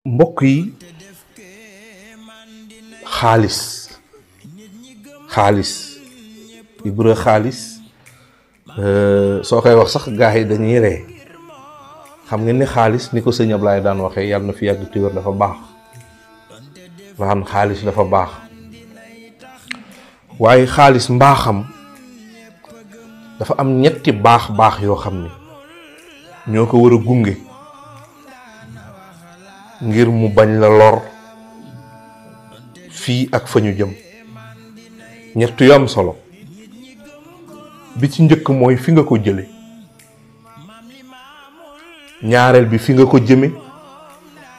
mbokk yi xaalis Ibra xaalis soo koy wax sax gaa yi dañuy ree xam ngeen ni xaalis ni ko sëñ Ablaye daan waxee yàlla na fi yàgg téwér dafa baax waxam xaalis dafa baax waaye xaalis mbaaxam dafa am ñetti baax yoo xam ni ñoo ko war a gunge ngir mu bañ la lor fii ak fa ñu jëm ñett yu am solo bi ci njëkk mooy fi nga ko jële ñaareel bi fi nga ko jëme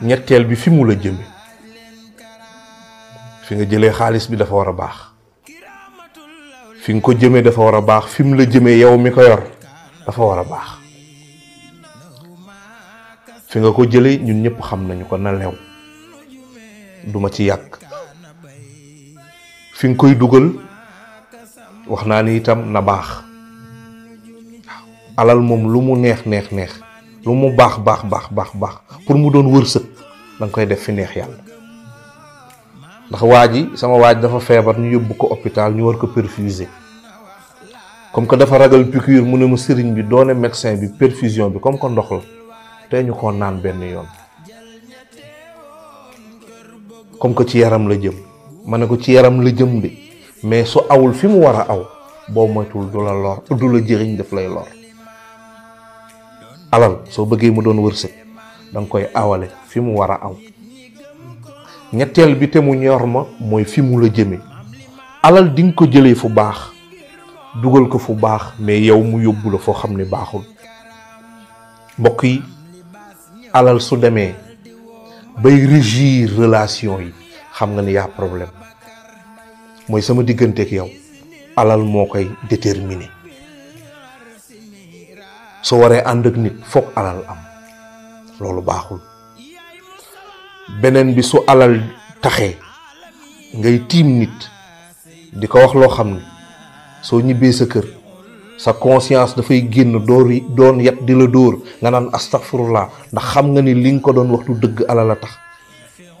ñetteel bi fi mu la jëme fi nga jëlee xaalis bi dafa war a baax fi nga ko jëme dafa war a baax fi mu la jëme yow mi ko yor dafa war a baax fi nga ko jëlee ñun ñëpp xam nañu ko na lew duma ci yàgg fi nga koy dugal wax naa ni itam na baax alal moom lu mu neex lu mu baax pour mu doon wërsëg danga koy def fi neex yàlla ndax sama waaj dafa feebar ñu yóbbu ko hôpital ñu war ko perfuser comme que dafa ragal piqûre mu ne ma sëriñ bi doone médecin bi perfusion bi comme que ndox la te ñu ko naan benn yoon comme que ci yaram la jëm ma ne ko ci yaram la jëm de mais su awul fi mu war a aw boo moytul du la lor du la jëriñ daf lay lor alal soo bëggee mu doon wërsëg danga koy awale fi mu war a aw ñetteel bi te mu ñor ma mooy fi mu la jëme alal di nga ko jëlee fu baax dugal ko fu baax mais yow mu yóbbu la foo xam ne baaxul mbokk yi alal su demee bay régir relation yi xam nga ni yaa problème mooy sama digganteeg yow alal moo koy déterminer soo waree ànd ak nit foog alal am loolu baaxul beneen bi su alal taxee ngay tiim nit di ko wax loo xam ne soo ñibbee sa kër sa conscience dafay génn doon yat di la dóor nga naan astaghfirullah ndax xam nga ni li nga ko doon wax du dëgg alal a tax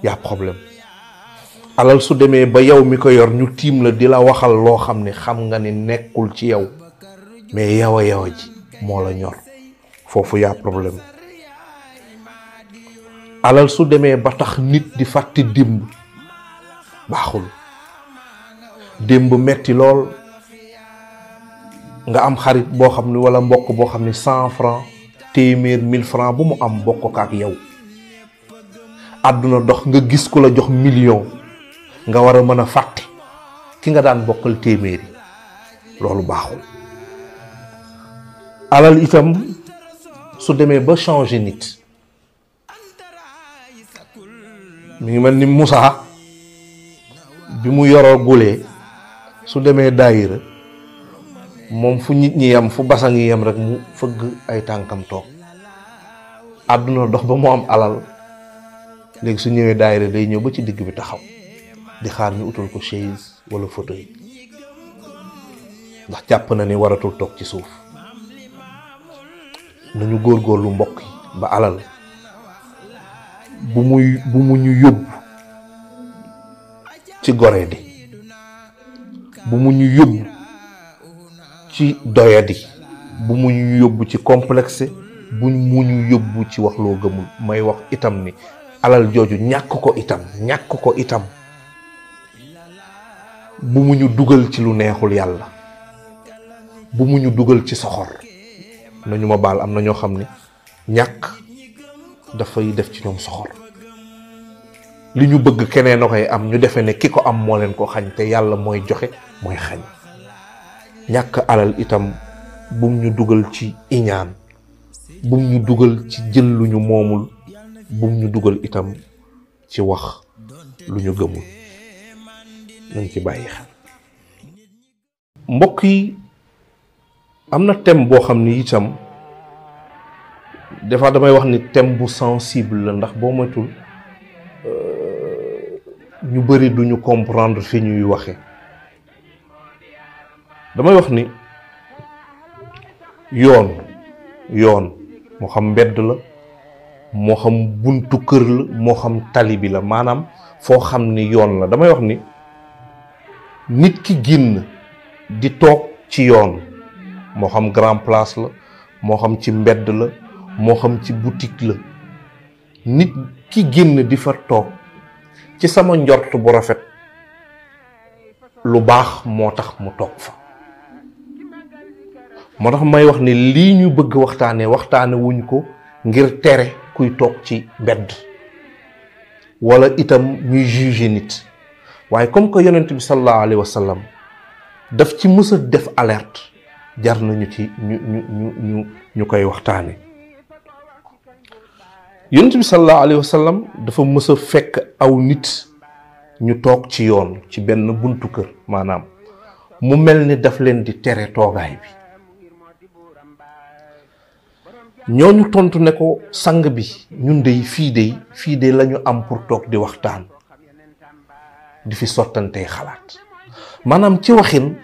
yaa problème alal su demee ba yow mi ko yor ñu tiim la di la waxal loo xam ne xam nga ni nekkul ci yow mais yow a ji moo la ñor foofu yaa problème alal su demee ba tax nit di fàtte démb baaxul démb metti lool nga am xarit boo xam ne wala mbokk boo xam ne 100 francs téeméer 1000 francs bu mu am bokk ko ak yow àdduna dox nga gis ku la jox million nga war a mën a fàtte ki nga daan bokkal téeméeri loolu baaxul alal itam su demee ba changer nit mi ngi mel ni Moussa bi mu yoroo gulee su demee daayira moom fu nit ñi yem fu basang yi yem rek mu fëgg ay tànkam toog àdduna dox ba mu am alal léegi su ñëwee daayira day ñëw ba ci digg bi taxaw di xaar ñu utal ko chaise wala fauteuil ndax jàpp na ni waratul toog ci suuf nañu góorgóorlu mbokk yi ba alal bu mu ñu yóbbu ci goreedi bu mu ñu yóbbu ci doyadi bu mu ñu yóbbu ci complexe bu mu ñu yóbbu ci wax loo gëmul may wax itam ni alal jooju ñàkk ko itam bu mu ñu dugal ci lu neexul yàlla bu mu ñu dugal ci soxor nañu ma baal am na ñoo xam ne ñàkk dafay def ci ñoom soxor li ñu bëgg keneen a koy am ñu defe ne ki ko am moo leen ko xañ te yàlla mooy joxe mooy xañ ñàkk alal itam bum ñu dugal ci iñaan bum ñu dugal ci jël lu ñu moomul bum ñu dugal itam ci wax lu ñu gëmul nañ ci bàyyi xel mbokk yi am na thème boo xam ni itam des fois damay wax ni thème bu sensible la ndax boo moytul ñu bari duñu comprendre fi ñuy waxe damay wax ni yoon moo xam mbedd la moo xam buntu kër la moo xam tali bi la maanaam foo xam ni yoon la. damay wax ni nit ki génn di toog ci yoon moo xam grand place la moo xam ci mbedd la moo xam ci boutique la, nit ki génn di fa toog ci sama njort bu rafet lu baax moo tax mu toog fa. moo tax may wax ni lii ñu bëgg waxtaane wuñ ko ngir tere kuy toog ci mbedd wala itam ñuy juger nit, waaye comme que yonent bi sallallahu alayhi wa sallam daf ci mës a def alerte jar nañu ci ñu koy waxtaane. yonent bi sallallahu alayhi wa sallam dafa mës a fekk aw nit ñu toog ci yoon ci benn buntu kër maanaam mu mel ni daf leen di tere toogaay bi. ñooñu tontu ne ko sang bi ñun dey fii de lañu am pour toog di waxtaan di fi sottantee xalaat. maanaam ci waxin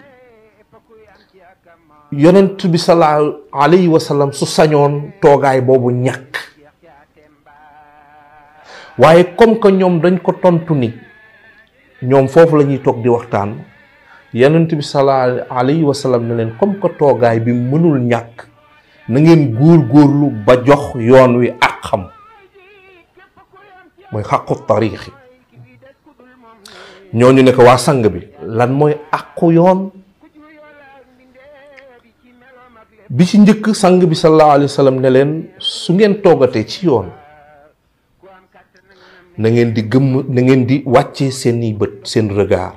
yonent bi sallallahu alayhi wa sallam su sañoon toogaay boobu ñàkk, waaye comme que ñoom dañ ko tontu ni ñoom foofu la ñuy toog di waxtaan, yonent bi sallallahu alayhi wa sallam ne leen comme que toogaay bi mënul ñàkk na ngeen góorgóorlu ba jox yoon wi ak xam mooy xaqu tariixi. ñooñu ne ko waa sang bi lan mooy aqu yoon? bi ci njëkk sang bi sallallahu alayhi wa sallam ne leen su ngeen toogatee ci yoon na ngeen di wàccee seeni bët, seen regard.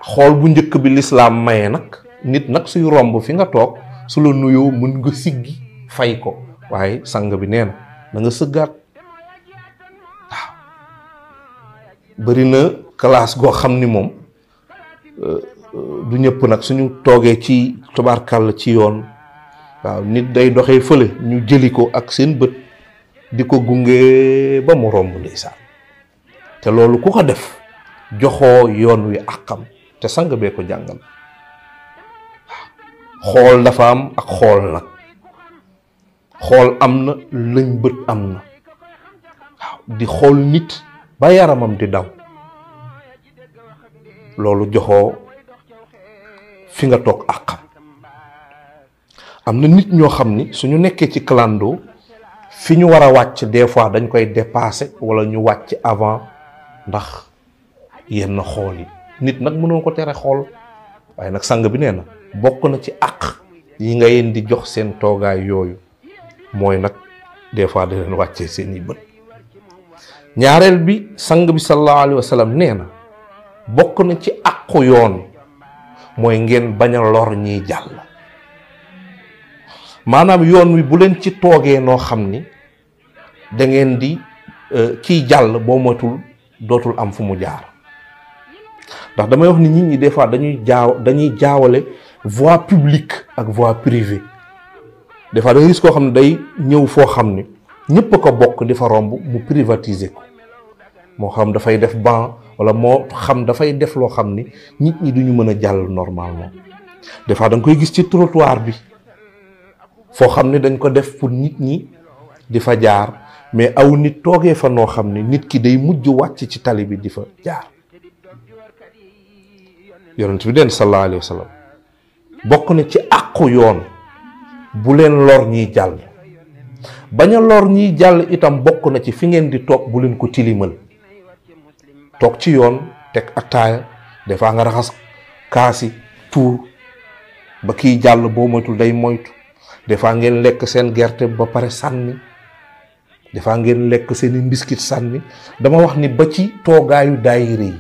xool bu njëkk bi lislaam maye nag nit nag suy romb fi nga toog su la nuyoo mën nga siggi fay ko, waaye sang bi nee na nga sëggaat. waaw bëri na classe goo xam ni moom du ñëpp nag suñu toogee ci tubaarkàll ci yoon, waaw nit day doxee fële ñu jëli ko ak seen bët di ko gunge ba mu romb ndeysaan. te loolu ku ko def joxoo yoon wi àqam, te sang bee ko jàngal. xool dafa am ak xool nag, xool am na lëñ bët am na. waaw di xool nit ba yaramam di daw loolu joxoo fi nga toog àqam. am na nit ñoo xam ni suñu nekkee ci clando fi ñu war a wàcc des fois dañ koy dépasser wala ñu wàcc avant ndax yenn xool yi. nit nag mënoo ko tere xool, waaye nag sang bi nee na bokk na ci àq yi nga leen di jox seen toogaay yooyu mooy nag des fois da leen wàccee seeni bët. ñaareel bi sang bi sallallahu alayhi wa sallam nee na bokk na ci àqu yoon mooy ngeen bañ a lor ñiy jàll. maanaam yoon wi bu leen ci toogee noo xam ni da ngeen di kiy jàll boo moytul dootul am fu mu jaar. ndax damay wax ni nit ñi des fois dañuy jaawale voie publique ak voie privée. des fois da ngay gis koo xam ne day ñëw foo xam ni ñëpp a ko bokk di fa romb mu privatiser ko, moo xam dafay def banc wala moo xam dafay def loo xam ni nit ñi duñu mën a jàll normalement. des fois da nga koy gis ci trottoir bi foo xam ni dañ ko def pour nit ñi di fa jaar, mais aw nit toogee fa noo xam ni nit ki day mujj wàcc ci tali bi di fa jaar. yonent bi den sallallahu alayhi wa sallam bokk na ci àqu yoon bu leen lor ñiy jàll. bañ a lor ñiy jàll itam bokk na ci fi ngeen di toog bu leen ko tilimal. toog ci yoon teg attaaya des fois nga raxas kaasi tuur ba kiy jàll boo moytul day moytu. des fois ngeen lekk seen gerte ba pare sànni, des fois ngeen lekk seeni mbiskit sànni. dama wax ni ba ci toogaayu daayira yi,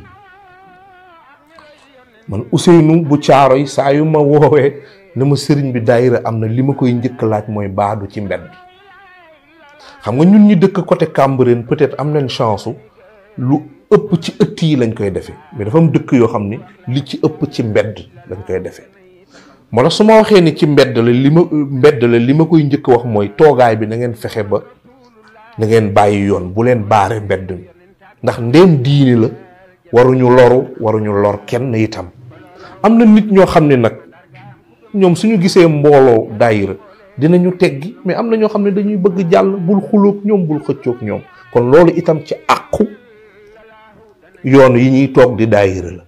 man Ousseynou bu Caaroy saa yu ma woowee ne ma sëriñ bi daayira am na li ma koy njëkk laaj mooy baadu ci mbedd. xam nga ñun ñi dëkk côté Cambérène peut-être am nañ chance lu ëpp ci ëtt yi lañ koy defee, mais dafa am dëkk yoo xam ni li ci ëpp ci mbedd lañ koy defee. moo tax su ma waxee ni ci mbedd la li ma koy njëkk wax mooy toogaay bi na ngeen fexe ba na ngeen bàyyi yoon, bu leen baare mbedd mi. ndax ndéem diini la waruñu loru, waruñu lor kenn itam. am na nit ñoo xam ne nag ñoom suñu gisee mbooloo daayira dinañu teggi, mais am na ñoo xam ne dañuy bëgg jàll, bul xuloog ñoom, bul xëccoog ñoom. kon loolu itam ci àqu yoon yi ñuy toog di daayira la.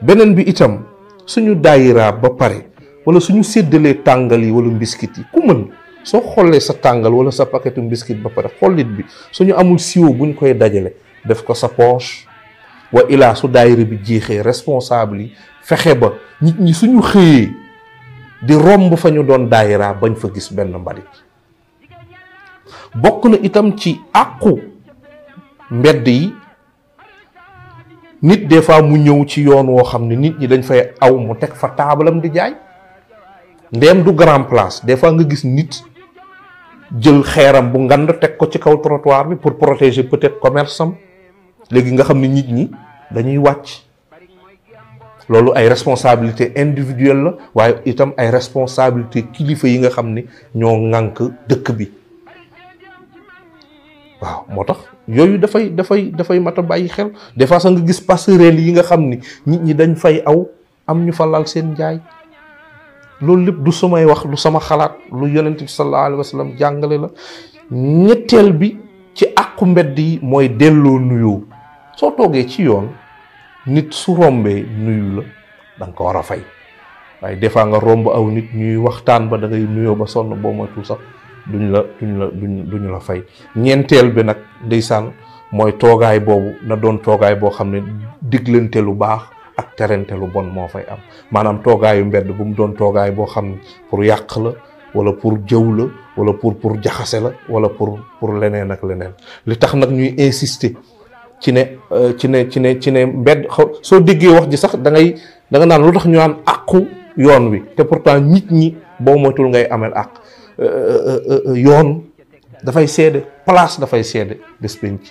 beneen bi itam suñu daayira ba pare wala suñu séddalee tàngal yi wala mbiskit yi, ku mën soo xollee sa tàngal wala sa paquetu mbiskit ba pare xollit bi suñu amul siwo buñ koy dajale def ko sa poche. wa ilaa su daayira bi jeexee responsable yi fexe ba nit ñi suñu xëyee di romb fa ñu doon daayira bañ fa gis benn mbalit. bokk na itam ci àqu mbedd yi, nit des fois mu ñëw ci yoon woo xam ne nit ñi dañ fay aw mu teg fa taabalam di jaay. ndeem du grand place des fois nga gis nit jël xeeram bu ngand teg ko ci kaw trottoir bi pour protéger peut-être commerce am. léegi nga xam ne nit ñi dañuy wàcc. loolu ay responsabilité individuelle la waaye itam ay responsabilité kilifa yi nga xam ni ñoo ŋànk dëkk bi. waaw moo tax yooyu dafay mat a bàyyi xel. des fois sax nga gis passerelle yi nga xam ni nit ñi dañ fay aw am ñu fa lal seen njaay. loolu lépp du samay wax, du sama xalaat, lu yonent bi sallallahu alayhi wa sallam jàngale la. ñetteel bi ci àqu mbedd yi mooy delloo nuyoo. soo toogee ci yoon nit su rombee nuyu la da nga ko war a fay, waaye des fois nga romb aw nit ñuy waxtaan ba da ngay nuyoo ba sonn, boo moytul sax duñu la fay. ñeenteel bi nag ndeysaan mooy toogaay boobu na doon toogaay boo xam ne diglante lu baax ak terante lu bon moo fay am. maanaam toogaayu mbedd bu mu doon toogaay boo xam ne pour yàq la wala pour jëw la wala pour jaxase la wala pour leneen ak leneen. li tax nag ñuy insister ci ne mbedd soo déggee wax ji sax da nga naan lu tax ñu naan àqu yoon wi, te pourtant nit ñi boo moytul ngay amel àq. yoon dafay seede, place dafay seede bés penc.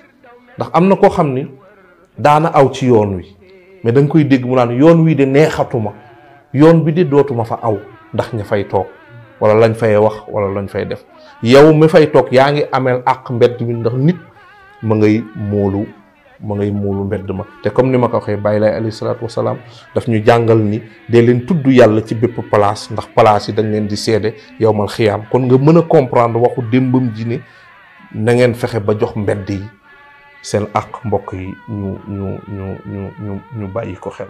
ndax am na koo xam ni daana aw ci yoon wi mais da nga koy dégg mu naan yoon wi de neexatuma, yoon bi de dootuma fa aw ndax ña fay toog wala lañ fay wax wala lañ fay def. yow mi fay toog yaa ngi amel àq mbedd mi ndax nit ma ngay móolu mbedd ma. te comme ni ma ko waxee bàyyi lay alayhi salaatu wasalaam daf ñu jàngal ni dee leen tudd yàlla ci bépp place, ndax place yi dañ leen di seede yowmal xiyaam. kon nga mën a comprendre waxu démbam ji ne na ngeen fexe ba jox mbedd yi seen àq, mbokk yi ñu bàyyi ko xel.